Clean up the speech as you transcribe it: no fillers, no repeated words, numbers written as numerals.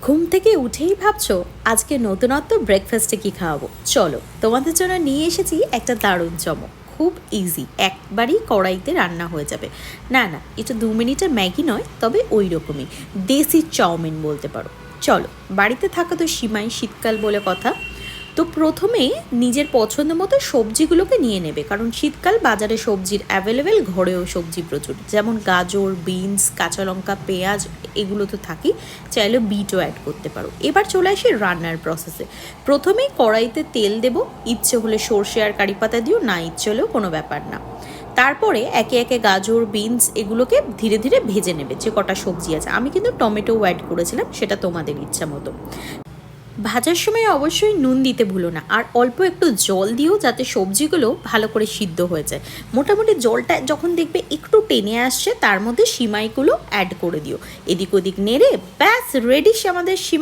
ঘুম থেকে উঠেই ভাবছো আজকে নতুনত্ব ব্রেকফাস্টে কি খাওয়াবো? চলো তোমাদের জন্য নিয়ে এসেছি একটা দারুণ চমক। খুব ইজি, একবারই কড়াইতে রান্না হয়ে যাবে। না না, এটা 2 মিনিটের ম্যাগি নয়, তবে ওই রকমই দেশি চাউমিন বলতে পারো। চলো, বাড়িতে থাকা তো সীমাই, শীতকাল বলে কথা। তো প্রথমে নিজের পছন্দ মতো সবজিগুলোকে নিয়ে নেবে, কারণ শীতকাল বাজারে সবজির অ্যাভেলেবেল, ঘরেও সবজি প্রচুর, যেমন গাজর, বিনস, কাঁচা লঙ্কা, পেঁয়াজ, এগুলো তো থাকি। চাইলে বিটও অ্যাড করতে পারো। এবার চলে আসি রান্নার প্রসেসে। প্রথমেই কড়াইতে তেল দেব, ইচ্ছে হলে সর্ষে আর কারি পাতা দিও, না ইচ্ছে হলেও কোনো ব্যাপার না। তারপরে একে একে গাজর, বিনস এগুলোকে ধীরে ধীরে ভেজে নেবে। যে কটা সবজি আছে, আমি কিন্তু টমেটোও অ্যাড করেছিলাম, সেটা তোমাদের ইচ্ছা মতো। ভাজার সময় অবশ্যই নুন দিতে ভুলো না, আর অল্প একটু জল দিও যাতে সবজিগুলো ভালো করে সিদ্ধ হয়ে যায়। মোটামুটি জলটা যখন দেখবে একটু টেনে আসছে, তার মধ্যে সিমাইগুলো অ্যাড করে দিও। এদিক ওদিক নেড়ে ব্যাস রেডি আমাদের সিমাই।